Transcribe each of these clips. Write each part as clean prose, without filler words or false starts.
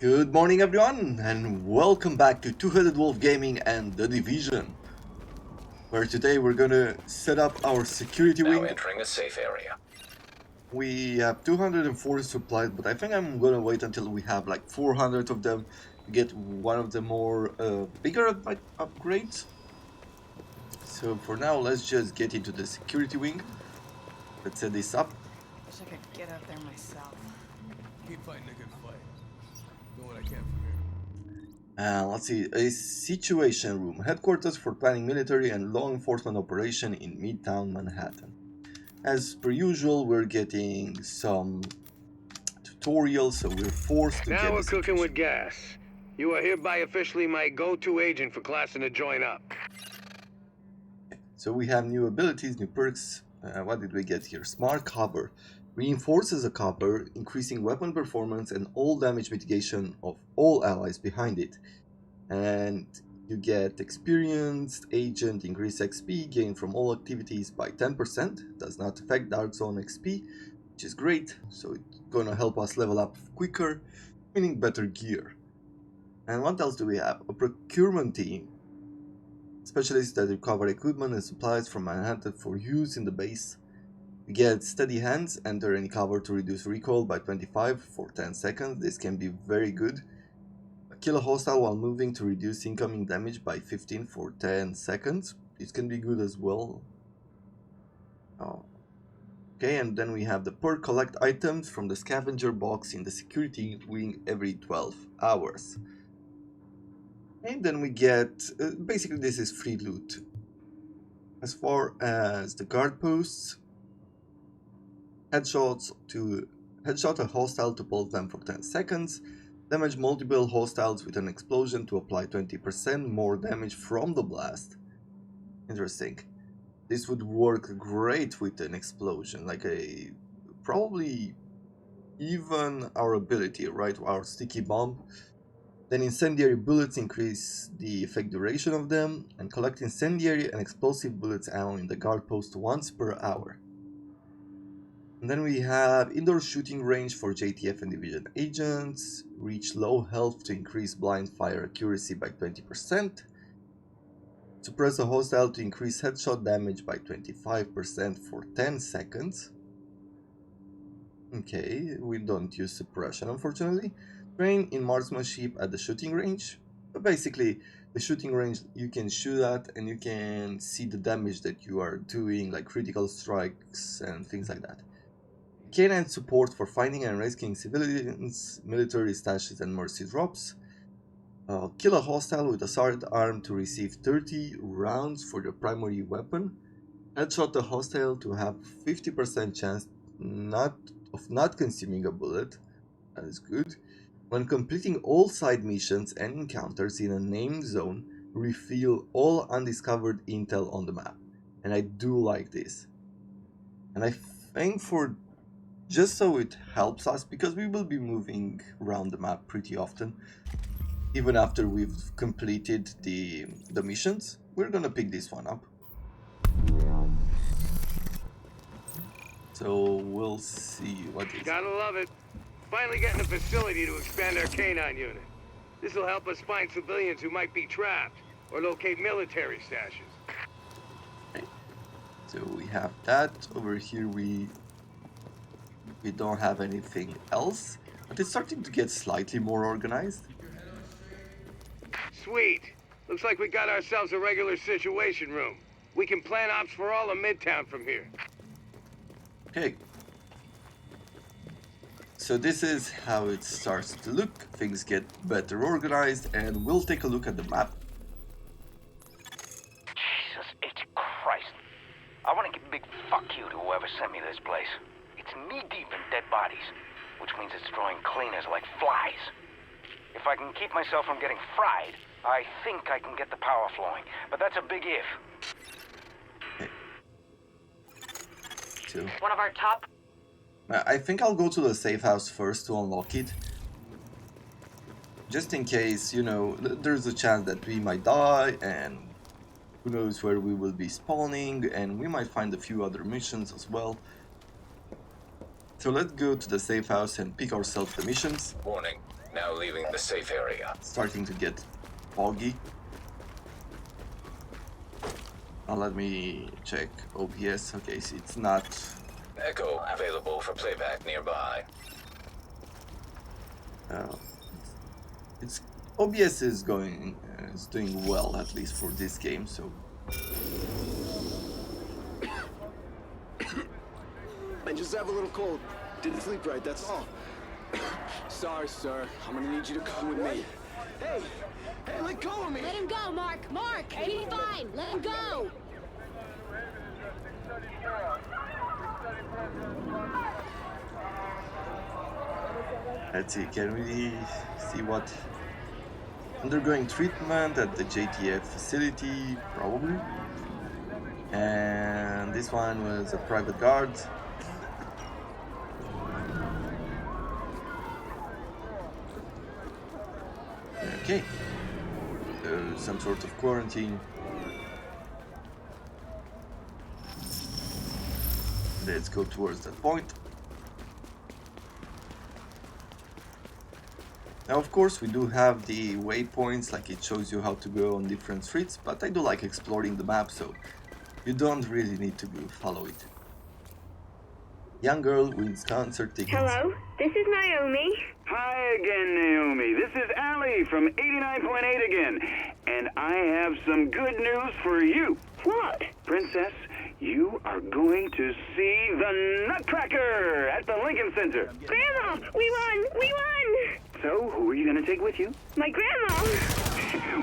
Good morning everyone, and welcome back to Two-Headed Wolf Gaming and The Division, where today we're gonna set up our security wing. Now entering a safe area. We have 240 supplies, but I think I'm gonna wait until we have like 400 of them to get one of the more bigger upgrades. So for now, let's just get into the security wing. Let's set this up. Wish I could get out there myself. Keep fighting a good fight. Do what I can from here. Let's see, a situation room, headquarters for planning military and law enforcement operation in Midtown Manhattan. As per usual, we're getting some tutorials, so we're forced to get Now we're the cooking with situation. gas. You are hereby officially my go-to agent for classing to join up. So we have new abilities, new perks. What did we get here? Smart cover. Reinforces a cover, increasing weapon performance and all damage mitigation of all allies behind it. And you get experienced agent, increased XP, gain from all activities by 10%. Does not affect Dark Zone XP, which is great. So it's gonna help us level up quicker, meaning better gear. And what else do we have? A procurement team. Specialists that recover equipment and supplies from Manhattan for use in the base. We get steady hands, enter any cover to reduce recoil by 25 for 10 seconds. This can be very good. Kill a hostile while moving to reduce incoming damage by 15 for 10 seconds. This can be good as well. Okay, and then we have the perk collect items from the scavenger box in the security wing every 12 hours. And then we get, basically this is free loot. As far as the guard posts, headshot a hostile to pulse them for 10 seconds, damage multiple hostiles with an explosion to apply 20% more damage from the blast. Interesting. This would work great with an explosion, like probably even our ability, right? Our sticky bomb. Then incendiary bullets increase the effect duration of them, and collect incendiary and explosive bullets ammo in the guard post once per hour. And then we have indoor shooting range for JTF and division agents, reach low health to increase blind fire accuracy by 20%, suppress a hostile to increase headshot damage by 25% for 10 seconds. Okay, we don't use suppression unfortunately. Train in marksmanship at the shooting range. But basically, the shooting range you can shoot at and you can see the damage that you are doing, like critical strikes and things like that. Canine support for finding and rescuing civilians, military stashes and mercy drops. Kill a hostile with a sidearm to receive 30 rounds for your primary weapon. Headshot a hostile to have 50% chance of not consuming a bullet. That is good. When completing all side missions and encounters in a named zone, reveal all undiscovered intel on the map. And I do like this. And I think for just so it helps us, because we will be moving around the map pretty often, even after we've completed the missions, we're gonna pick this one up. So we'll see what is. Gotta love it. Finally getting a facility to expand our canine unit. This will help us find civilians who might be trapped, or locate military stashes. Okay. So we have that. Over here we don't have anything else, but it's starting to get slightly more organized. Sweet. Looks like we got ourselves a regular situation room. We can plan ops for all of Midtown from here. Okay. So this is how it starts to look. Things get better organized, and we'll take a look at the map. Jesus H. Christ. I want to give a big fuck you to whoever sent me this place. It's knee-deep in dead bodies, which means it's drawing cleaners like flies. If I can keep myself from getting fried, I think I can get the power flowing, but that's a big if. Okay. So One of our top. I think I'll go to the safe house first to unlock it. Just in case, you know, there's a chance that we might die, and who knows where we will be spawning, and we might find a few other missions as well. So let's go to the safe house and pick ourselves the missions. Warning. Now leaving the safe area. Starting to get foggy. Now let me check OBS. Okay, so it's not. Echo available for playback nearby. It's OBS is doing well, at least for this game. So I just have a little cold. Didn't sleep right, that's all. Sorry, sir. I'm gonna need you to come with me. Hey! Hey, let go of me! Let him go, Mark! Mark! He's fine! Let him go! let's see. Can we see what undergoing treatment at the JTF facility? Probably. And this one was a private guard. Okay. So some sort of quarantine. Let's go towards that point. Now, of course, we do have the waypoints, like it shows you how to go on different streets, but I do like exploring the map, so you don't really need to follow it. Young girl wins concert tickets. Hello, this is Naomi. Hi again, Naomi. This is Allie from 89.8 again. And I have some good news for you. What? Princess, you are going to see the Nutcracker at the Lincoln Center. Grandma, we won! We won! So, who are you going to take with you? My grandma!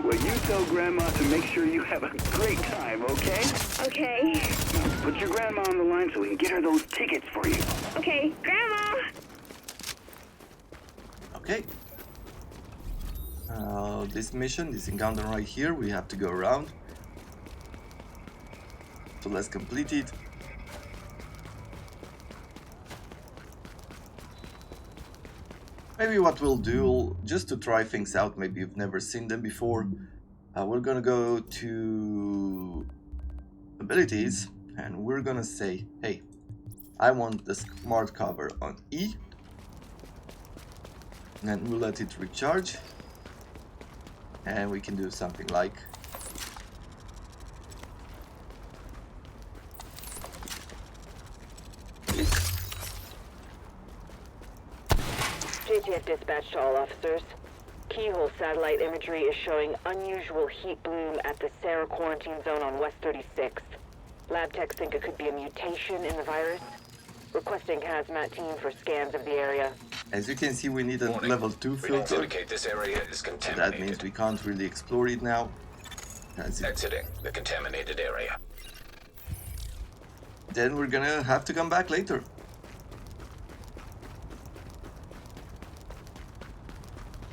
Well, you tell Grandma to make sure you have a great time, okay? Okay. Now, put your grandma on the line so we can get her those tickets for you. Okay, Grandma! Okay. This mission, this encounter right here, we have to go around. So let's complete it. Maybe what we'll do, just to try things out, maybe you've never seen them before, we're gonna go to abilities and we're gonna say, hey, I want the smart cover on E, and then we'll let it recharge, and we can do something like JTF dispatch to all officers. Keyhole satellite imagery is showing unusual heat bloom at the Sarah quarantine zone on West 36th. Lab techs think it could be a mutation in the virus. Requesting hazmat team for scans of the area. As you can see, we need a level 2 filter. Indicate this area is So contaminated. that means we can't really explore it now. Exiting the contaminated area. Then we're gonna have to come back later.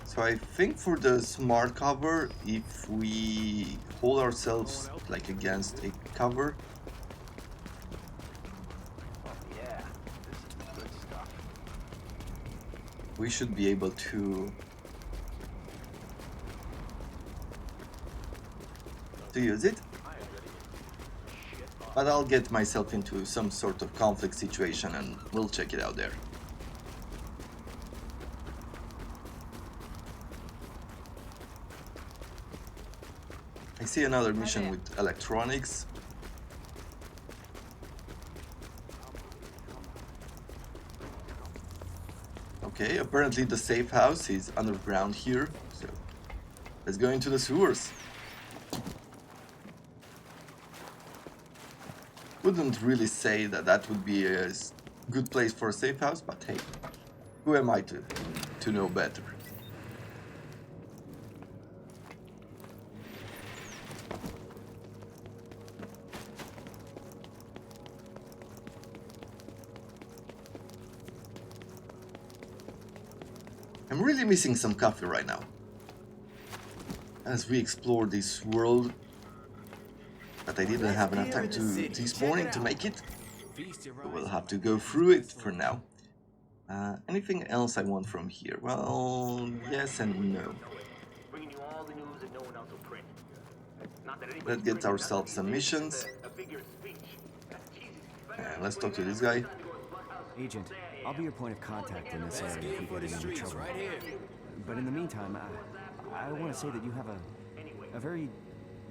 So I think for the smart cover, if we hold ourselves like against a cover, we should be able to use it. But I'll get myself into some sort of conflict situation and we'll check it out there. I see another mission with electronics. Okay, apparently the safe house is underground here, so let's go into the sewers. Wouldn't really say that that would be a good place for a safe house, but hey, who am I to know better? I'm really missing some coffee right now. As we explore this world, but I didn't have enough time this morning to make it. So we'll have to go through it for now. Anything else I want from here? Well, yes and no. Let's get ourselves some missions. And let's talk to this guy. Agent, I'll be your point of contact in this area if we get in any trouble. But in the meantime, I want to say that you have a very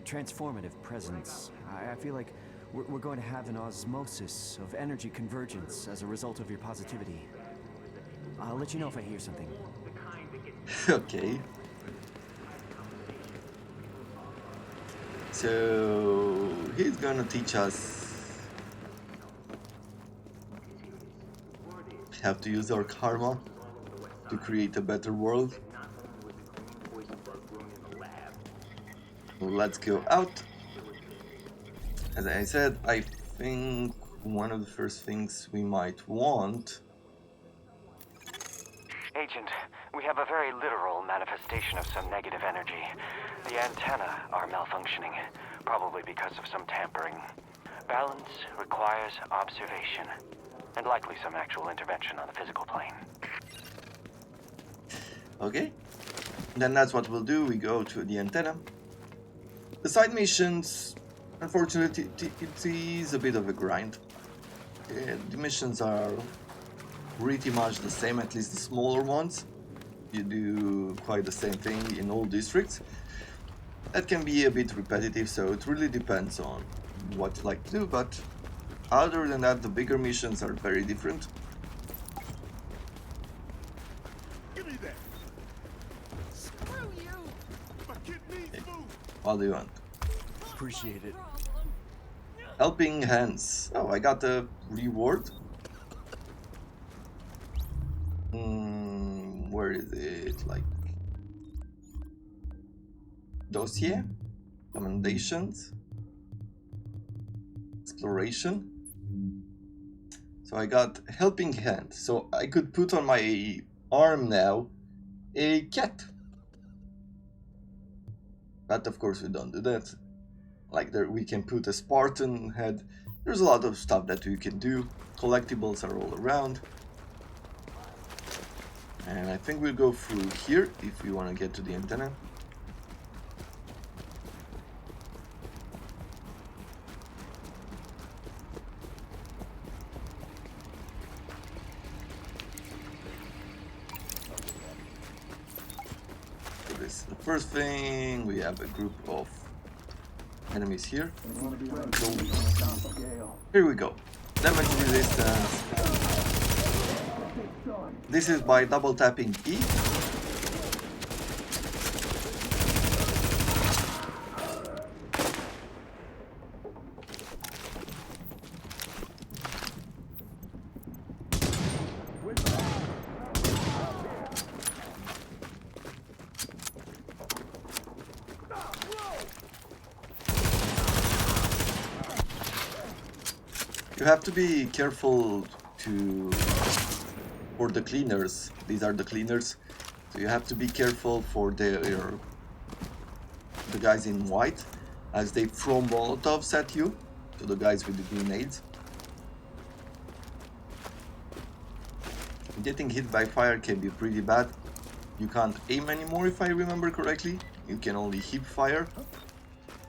transformative presence. I feel like we're going to have an osmosis of energy convergence as a result of your positivity. I'll let you know if I hear something. Okay. So he's gonna teach us how to use our karma to create a better world. Let's go out. As I said, I think one of the first things we might want... Agent, we have a very literal manifestation of some negative energy. The antennae are malfunctioning, probably because of some tampering. Balance requires observation, and likely some actual intervention on the physical plane. Okay, then that's what we'll do. We go to the antenna. The side missions, unfortunately, it is a bit of a grind. The missions are pretty much the same, at least the smaller ones. You do quite the same thing in all districts. That can be a bit repetitive, so it really depends on what you like to do, but other than that, the bigger missions are very different. Give me that. Screw you. My kid needs food. What do you want? Appreciate it. Helping hands. Oh, I got a reward. Where is it? Like dossier, commendations, exploration. So I got helping hand. So I could put on my arm now a cat. But of course we don't do that. Like there we can put a Spartan head. There's a lot of stuff that we can do. Collectibles are all around. And I think we'll go through here if we want to get to the antenna. So this is the first thing. We have a group of enemies here. So, here we go. Damage resistance. This is by double tapping E. You have to be careful for the cleaners. These are the cleaners, so you have to be careful for the guys in white, as they throw molotovs at you, to the guys with the grenades. Getting hit by fire can be pretty bad. You can't aim anymore, if I remember correctly. You can only hip fire,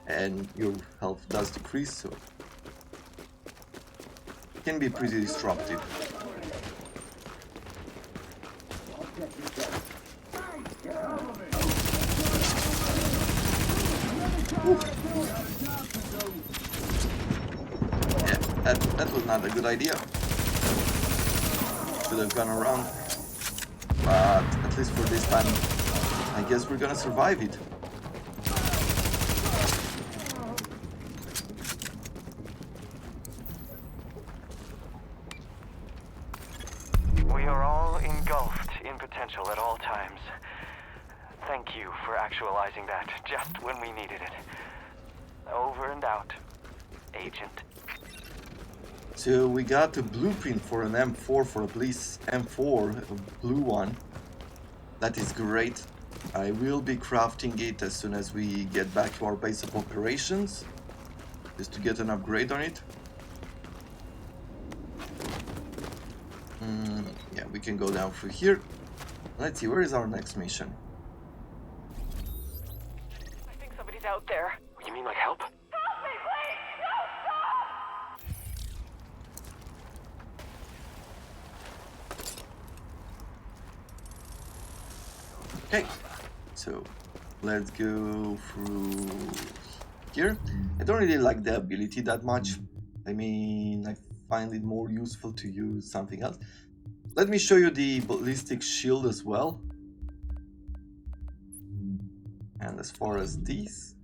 and your health does decrease, so it can be pretty disruptive. Yeah, that was not a good idea. Should have gone around. But at least for this time, I guess we're gonna survive it. We are all engulfed in potential at all times. Thank you for actualizing that just when we needed it. Over and out, Agent. So we got a blueprint for an M4, for a police M4, a blue one. That is great. I will be crafting it as soon as we get back to our base of operations, just to get an upgrade on it. Yeah, we can go down through here. Let's see, where is our next mission? I think somebody's out there. You mean like help? Help me, please! No, Okay, so let's go through here. I don't really like the ability that much. I mean, I find it more useful to use something else. Let me show you the ballistic shield as well. And as far as these,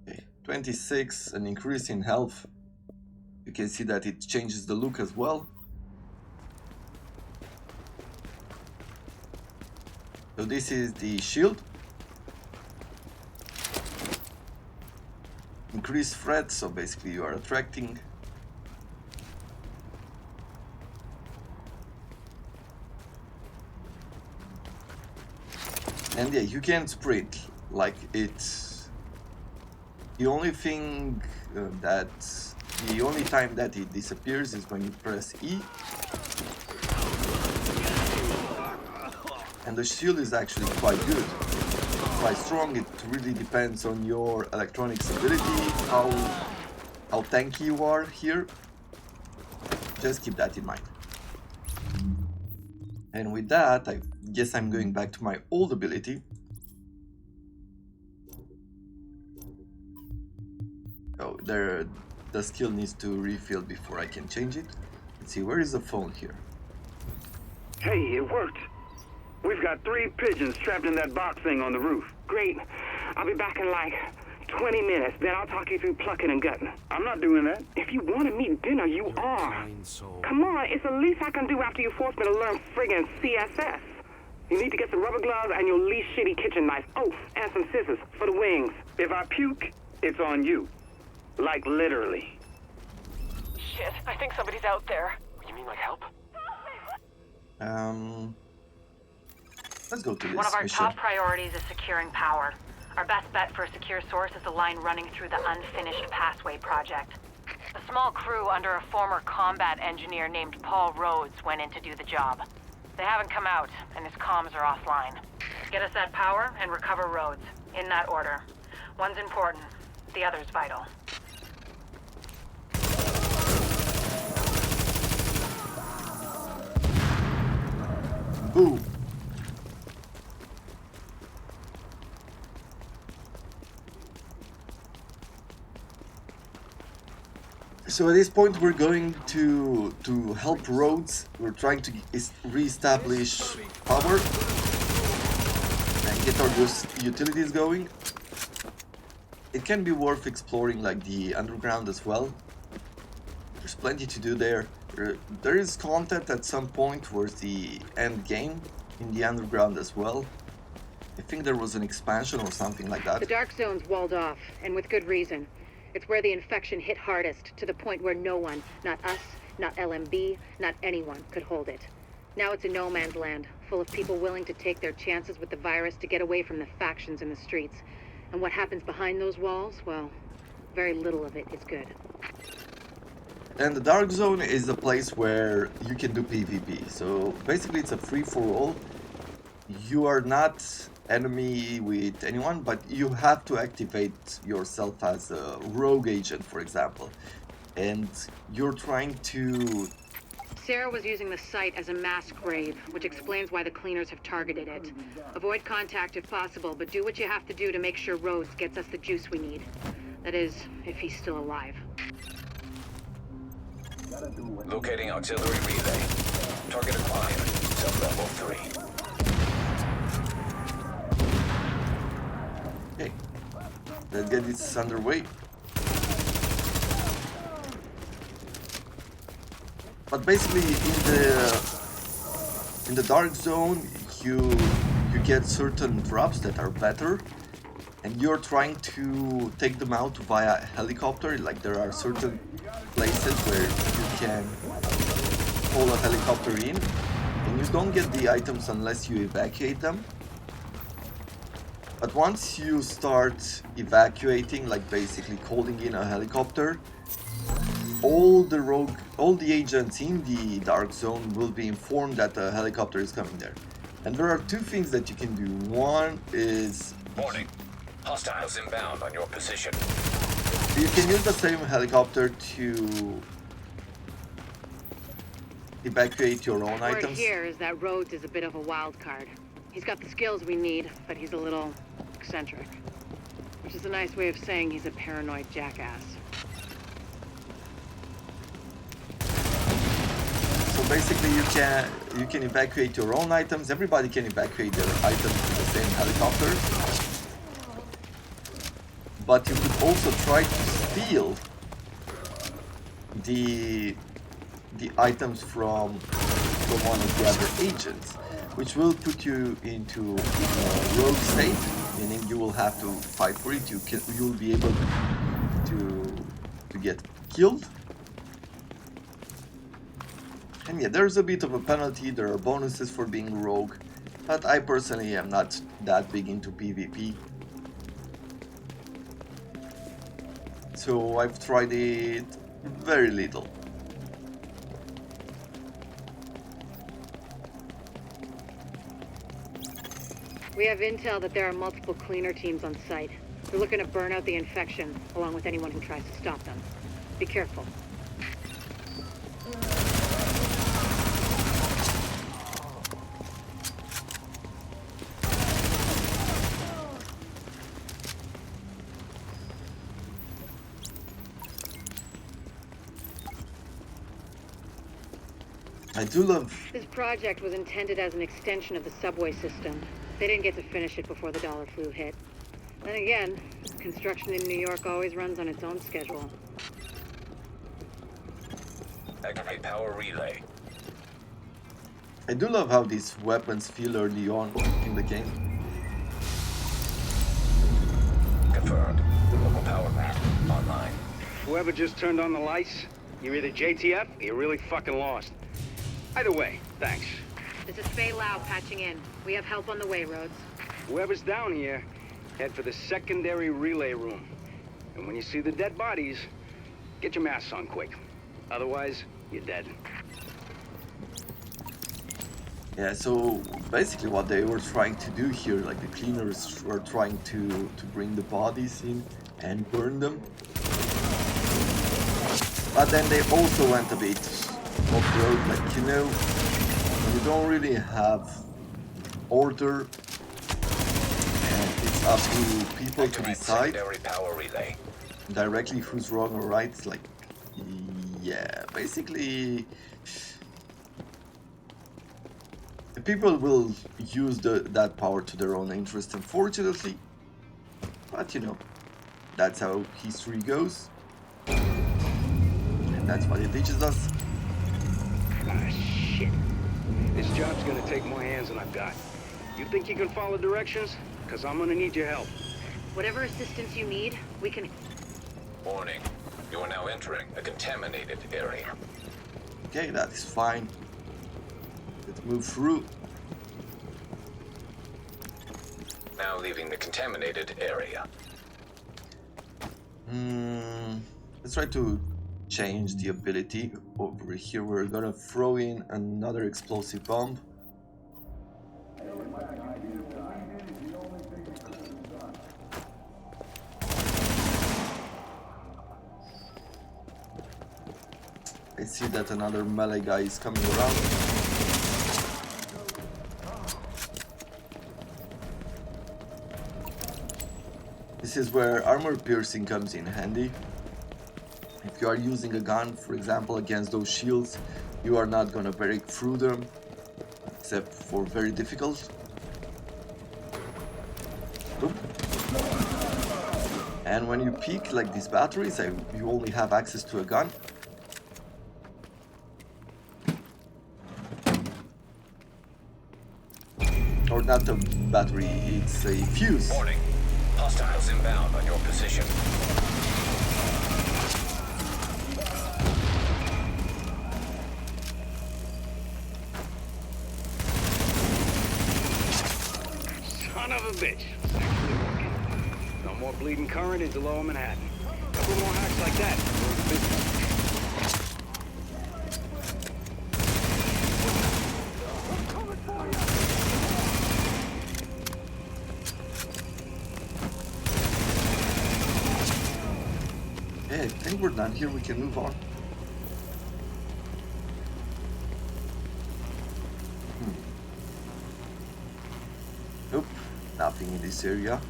okay, 26, an increase in health. You can see that it changes the look as well. So this is the shield. Increased threat, so basically you are attracting. And yeah, you can sprint like it's the only thing the only time that it disappears is when you press E. And the shield is actually quite good, quite strong. It really depends on your electronics ability, how tanky you are here. Just keep that in mind. And with that, I guess I'm going back to my old ability. Oh, the skill needs to refill before I can change it. Let's see, where is the phone here? Hey, it worked. We've got 3 pigeons trapped in that box thing on the roof. Great. I'll be back in like 20 minutes. Then I'll talk you through plucking and gutting. I'm not doing that. If you want to meet dinner, you are. Come on, it's the least I can do after you forced me to learn friggin' CSS. You need to get some rubber gloves and your least shitty kitchen knife. Oh, and some scissors for the wings. If I puke, it's on you. Like literally. Shit, I think somebody's out there. You mean like help? Let's go to this One of our mission. top priorities is securing power. Our best bet for a secure source is the line running through the unfinished Passway project. A small crew under a former combat engineer named Paul Rhodes went in to do the job. They haven't come out, and his comms are offline. Get us that power and recover Rhodes, in that order. One's important, the other's vital. Boom. So at this point we're going to help Rhodes. We're trying to re-establish power and get our utilities going. It can be worth exploring like the underground as well. There's plenty to do there. There is content at some point towards the end game in the underground as well. I think there was an expansion or something like that. The Dark Zone's walled off, and with good reason. It's where the infection hit hardest, to the point where no one, not us, not LMB, not anyone, could hold it. Now it's a no man's land, full of people willing to take their chances with the virus to get away from the factions in the streets. And what happens behind those walls, well, very little of it is good. And the Dark Zone is a place where you can do PvP. So basically it's a free-for-all. You are not enemy with anyone, but you have to activate yourself as a rogue agent, for example. And you're trying to... Sarah was using the site as a mass grave, which explains why the cleaners have targeted it. Avoid contact if possible, but do what you have to do to make sure Rhodes gets us the juice we need. That is, if he's still alive. Locating auxiliary relay. Target acquired. Sub-level 3. Okay, let's get this underway. But basically, in the Dark Zone, you get certain drops that are better, and you're trying to take them out via helicopter. Like there are certain places where you can pull a helicopter in, and you don't get the items unless you evacuate them. But once you start evacuating, like basically calling in a helicopter, all the agents in the Dark Zone will be informed that a helicopter is coming there. And there are 2 things that you can do. One is... Warning. Hostiles inbound on your position. You can use the same helicopter to evacuate your own Word items. here is that Rhodes is a bit of a wild card. He's got the skills we need, but he's a little eccentric. Which is a nice way of saying he's a paranoid jackass. So basically you can evacuate your own items. Everybody can evacuate their items in the same helicopter. But you could also try to steal the items from one of the other agents, which will put you into a rogue state, meaning you will have to fight for it. You'll be able to get killed. And yeah, there's a bit of a penalty, there are bonuses for being rogue, but I personally am not that big into PvP. So I've tried it very little. We have intel that there are multiple cleaner teams on site. They're looking to burn out the infection, along with anyone who tries to stop them. Be careful. I do love... This project was intended as an extension of the subway system. They didn't get to finish it before the dollar flu hit. Then again, construction in New York always runs on its own schedule. Activate power relay. I do love how these weapons feel early on in the game. Confirmed. Local power map online. Whoever just turned on the lights, you're either JTF or you're really fucking lost. Either way, thanks. This is Faye Lau patching in. We have help on the way, Rhodes. Whoever's down here, head for the secondary relay room. And when you see the dead bodies, get your masks on quick. Otherwise, you're dead. Yeah, so basically what they were trying to do here, like the cleaners were trying to bring the bodies in and burn them. But then they also went a bit off-road, like, you know, you don't really have order, and it's up to people to decide Power relay. directly who's wrong or right. It's like, yeah, basically the people will use that power to their own interest, unfortunately, but you know, that's how history goes, and that's what it teaches us. Ah, shit. This job's gonna take more hands than I've got. You think you can follow directions? Because I'm gonna need your help. Whatever assistance you need, we can... Warning. You are now entering a contaminated area. Okay, that is fine. Let's move through. Now leaving the contaminated area. Let's try to change the ability. Over here we're gonna throw in another explosive bomb. I see that another melee guy is coming around. This is where armor piercing comes in handy. If you are using a gun, for example, against those shields, you are not gonna break through them, except for very difficult. Oop. And when you peek like these batteries, you only have access to a gun. Or not a battery, it's a fuse. Warning. Hostiles inbound on your position. Son of a bitch. It's actually working. No more bleeding current into lower Manhattan. Couple more hacks like that. We're in business. Yeah, I think we're done here, we can move on. Nothing in this area.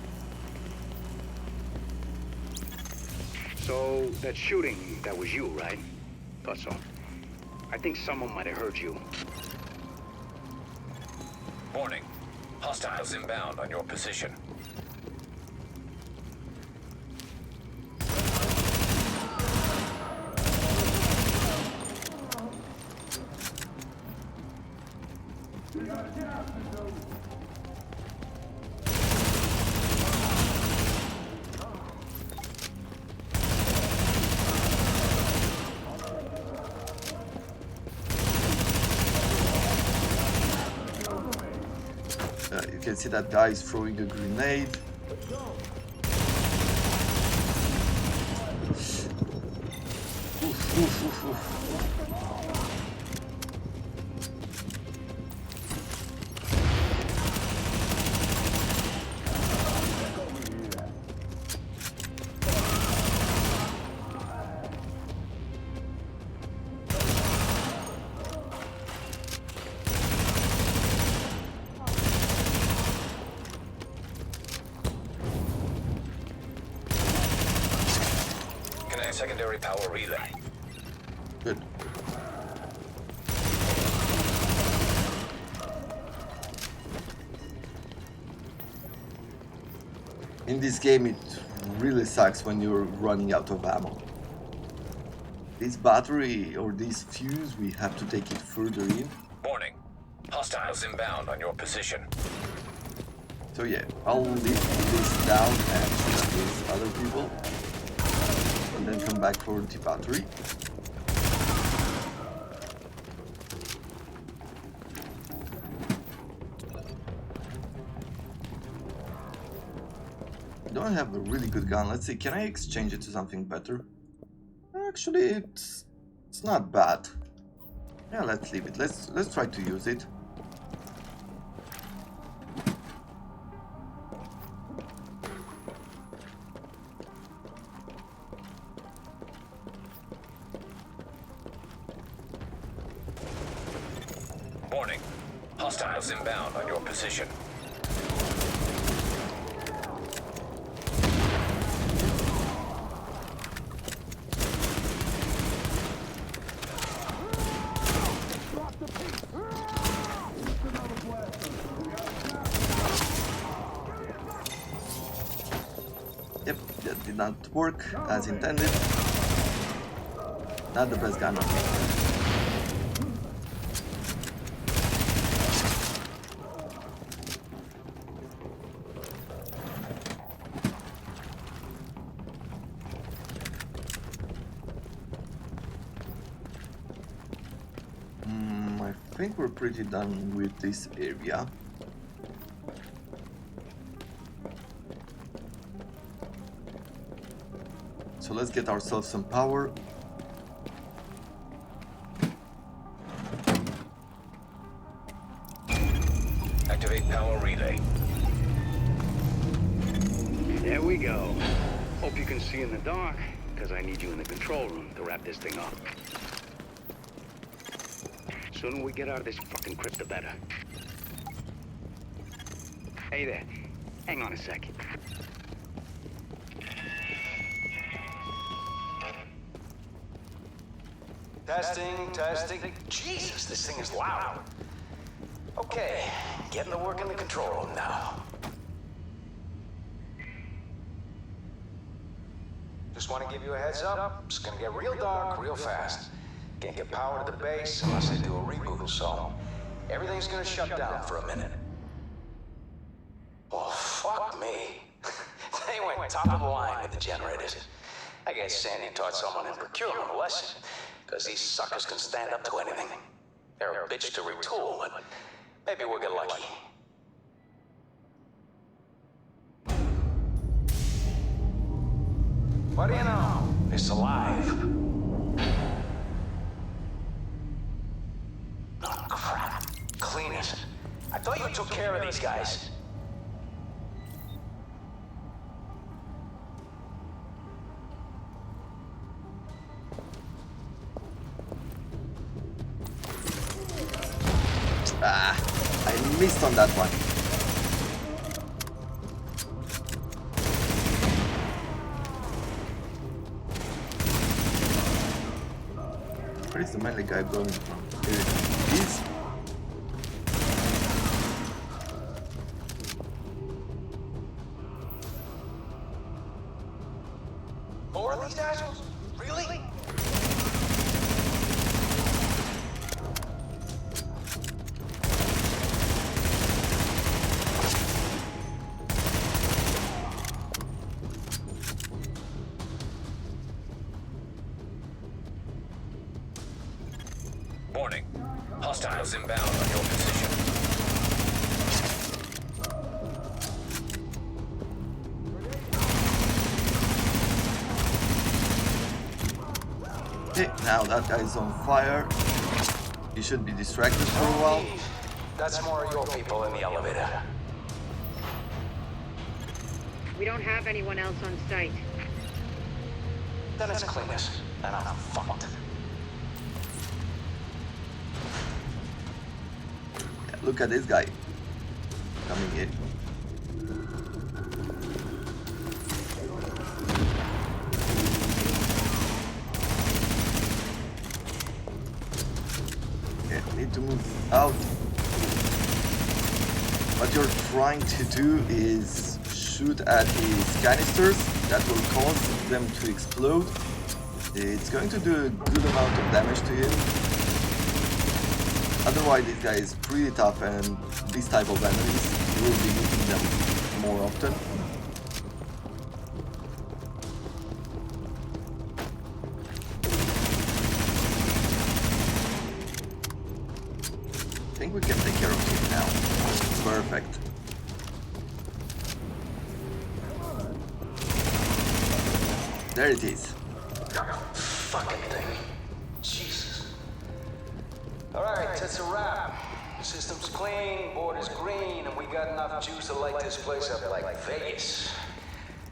So, that shooting, that was you, right? Thought so. I think someone might have heard you. Warning. Hostiles inbound on your position. You can see that guy is throwing a grenade. Oof, oof, oof, oof. Secondary power relay. Good. In this game, it really sucks when you're running out of ammo. This battery or this fuse, we have to take it further in. Warning. Hostiles inbound on your position. So yeah, I'll leave this down and shoot at these other people. And then come back for the battery. I don't have a really good gun. Let's see, can I exchange it to something better? Actually, it's not bad. Yeah, let's leave it. Let's try to use it. Warning. Hostiles inbound on your position. Yep, that did not work as intended. Not the best gun on me. I think we're pretty done with this area. So let's get ourselves some power. Activate power relay. There we go. Hope you can see in the dark, because I need you in the control room to wrap this thing up. Sooner we get out of this fucking crypt, the better. Hey there. Hang on a second. Testing. Jesus, this thing is loud. Okay, getting to work in the control room now. Just want to give you a heads up. It's gonna get real dark real fast. Can't get power to the base unless they do a reboot, so everything's gonna shut down for a minute. Well, fuck me. They went top of the line with the generators. I guess Sandy taught someone in procurement a lesson, because these suckers can stand up to anything. They're a bitch to retool, but maybe we'll get lucky. What do you know? It's alive. Oh, crap. Cleaners. I thought you took care of these guys. Ah, I missed on that one. is the melee guy going from? Here it is. More of these assholes? Really? Warning. Hostiles inbound on your position. Okay, now that guy's on fire. He should be distracted for a while. That's more of your people in the elevator. We don't have anyone else on site. Then it's cleaners, and I'm fucked. Yeah, look at this guy coming in. Okay, need to move out. What you're trying to do is shoot at these canisters that will cause them to explode. It's going to do a good amount of damage to him. Otherwise, this guy is pretty tough, and this type of enemies will be meeting them more often. I think we can take care of him now. Perfect. There it is. Fucking thing. Jesus. Alright, that's a wrap. System's clean, board is green, and we got enough juice to light this place up like Vegas.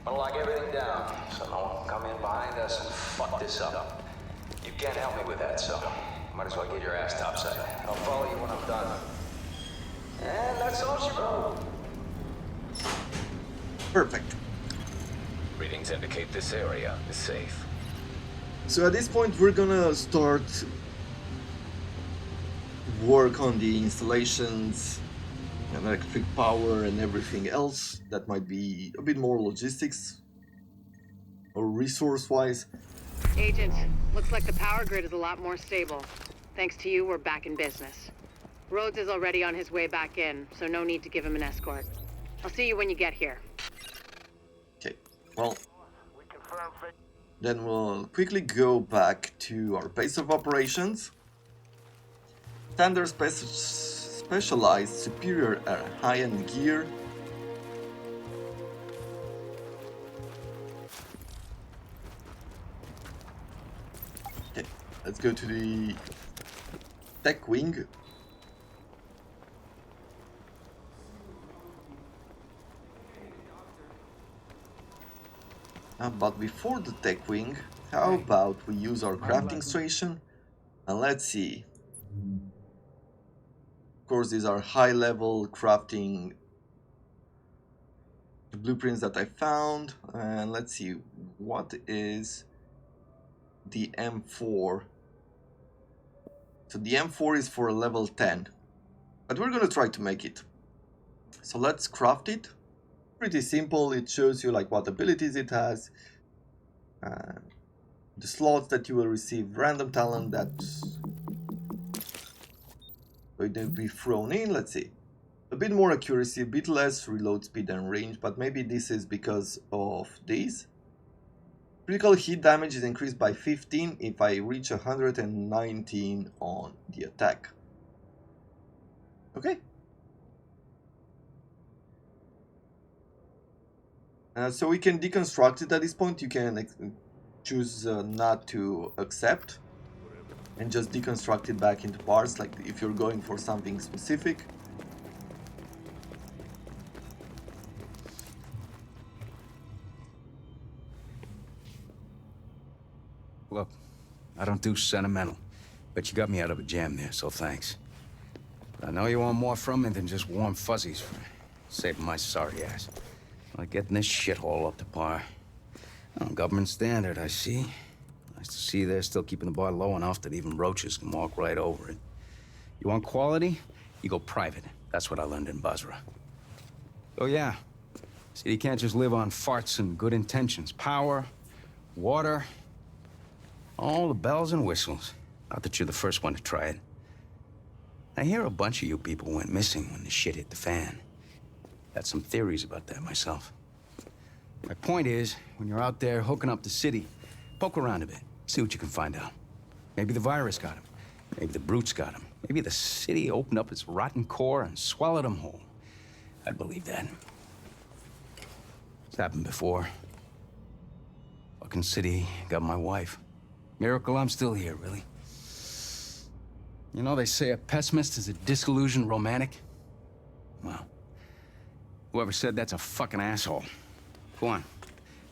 I'm gonna lock everything down, so no one can come in behind us and fuck this up. You can't help me with that, so might as well get your ass topside. I'll follow you when I'm done. And that's all she wrote. Perfect. Readings indicate this area is safe. So at this point we're gonna start work on the installations and electric power and everything else that might be a bit more logistics or resource wise. Agent, looks like the power grid is a lot more stable. Thanks to you, we're back in business. Rhodes is already on his way back in, so no need to give him an escort. I'll see you when you get here. Okay, well, then we'll quickly go back to our base of operations. Standard specialized superior high-end gear. Okay, let's go to the tech wing. But before the tech wing, how about we use our crafting station? And let's see. Of course, these are high-level crafting blueprints that I found. And let's see, what is the M4? So the M4 is for level 10, but we're gonna try to make it. So let's craft it. Pretty simple. It shows you like what abilities it has, the slots that you will receive, random talent that's going to be thrown in. Let's see, a bit more accuracy, a bit less reload speed and range, but maybe this is because of these. Critical hit damage is increased by 15 if I reach 119 on the attack. Okay. So we can deconstruct it at this point. You can choose not to accept and just deconstruct it back into parts, like if you're going for something specific. Look, I don't do sentimental, but you got me out of a jam there, so thanks. I know you want more from me than just warm fuzzies for saving my sorry ass. Like getting this shithole up to par. Oh, government standard, I see. Nice to see they're still keeping the bar low enough that even roaches can walk right over it. You want quality? You go private. That's what I learned in Basra. Oh yeah. See, you can't just live on farts and good intentions. Power, water, all the bells and whistles. Not that you're the first one to try it. I hear a bunch of you people went missing when the shit hit the fan. Got some theories about that myself. My point is, when you're out there hooking up the city, poke around a bit, see what you can find out. Maybe the virus got him. Maybe the brutes got him. Maybe the city opened up its rotten core and swallowed him whole. I'd believe that. It's happened before. Fucking city got my wife. Miracle I'm still here, really. You know, they say a pessimist is a disillusioned romantic. Well, whoever said that's a fucking asshole. Go on,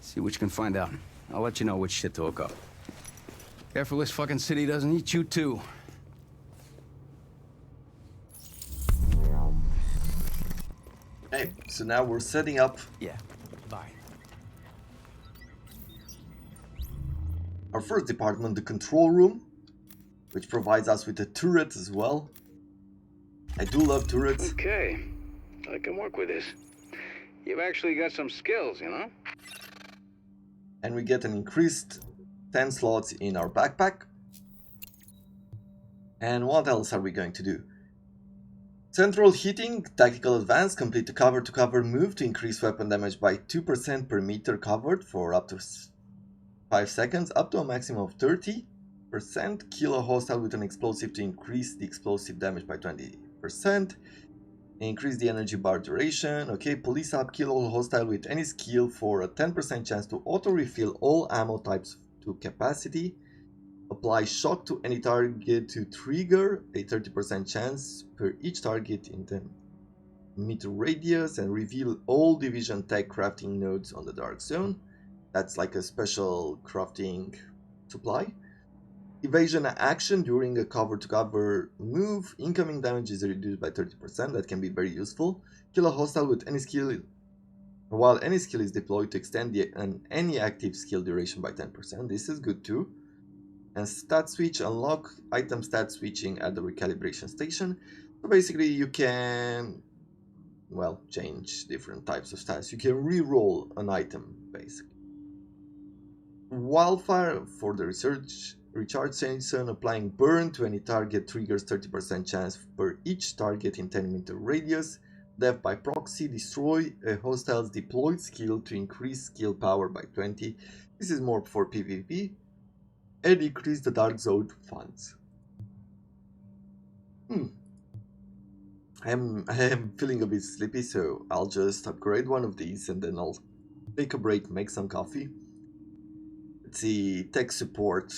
see what you can find out. I'll let you know which shit to hook up. Careful this fucking city doesn't eat you too. Okay, so now we're setting up. Yeah, bye. Our first department, the control room, which provides us with a turret as well. I do love turrets. Okay, I can work with this. You've actually got some skills, you know? And we get an increased 10 slots in our backpack. And what else are we going to do? Central heating, tactical advance, complete the cover-to-cover move to increase weapon damage by 2% per meter covered for up to 5 seconds, up to a maximum of 30%. Kill a hostile with an explosive to increase the explosive damage by 20%. Increase the energy bar duration. Okay, police up, kill all hostile with any skill for a 10% chance to auto-refill all ammo types to capacity. Apply shock to any target to trigger a 30% chance per each target in 10 meter radius, and reveal all division tech crafting nodes on the dark zone. That's like a special crafting supply. Evasion action during a cover-to-cover move. Incoming damage is reduced by 30%. That can be very useful. Kill a hostile with any skill while any skill is deployed to extend any active skill duration by 10%. This is good too. And stat switch, unlock item stat switching at the recalibration station. So basically you can, well, change different types of stats. You can re-roll an item basically. Wildfire for the recharge sensor, applying burn to any target triggers 30% chance per each target in 10 meter radius. Death by proxy, destroy a hostile's deployed skill to increase skill power by 20. This is more for PvP. And decrease the dark zone funds. I am feeling a bit sleepy, so I'll just upgrade one of these and then I'll take a break, make some coffee. Let's see, tech support.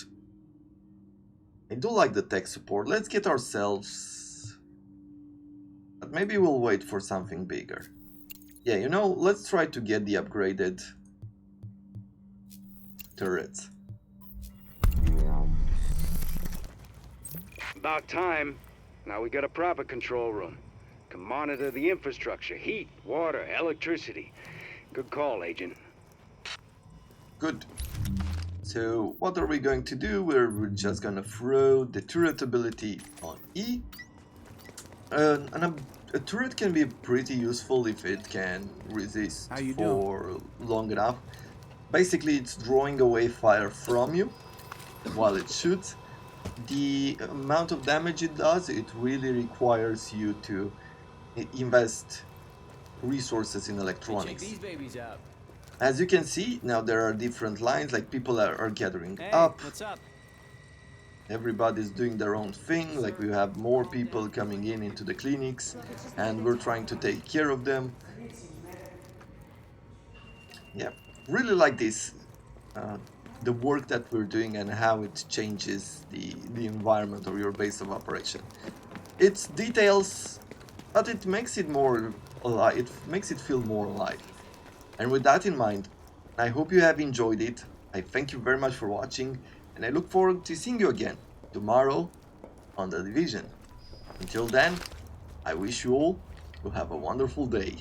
I do like the tech support. Let's get ourselves... But maybe we'll wait for something bigger. Yeah, you know, let's try to get the upgraded turrets. About time. Now we got a proper control room. Can monitor the infrastructure, heat, water, electricity. Good call, Agent. Good. So what are we going to do? We're just gonna throw the turret ability on E. And a turret can be pretty useful if it can resist for long enough. Basically, it's drawing away fire from you while it shoots. The amount of damage it does, it really requires you to invest resources in electronics. Check these babies out. As you can see, now there are different lines, like people are gathering Hey, up. what's up? Everybody's doing their own thing, like we have more people coming into the clinics and we're trying to take care of them. Yeah, really like this. The work that we're doing and how it changes the environment or your base of operation. It's details, but it makes it more alive. It makes it feel more alive. And with that in mind, I hope you have enjoyed it. I thank you very much for watching, and I look forward to seeing you again tomorrow on The Division. Until then, I wish you all to have a wonderful day.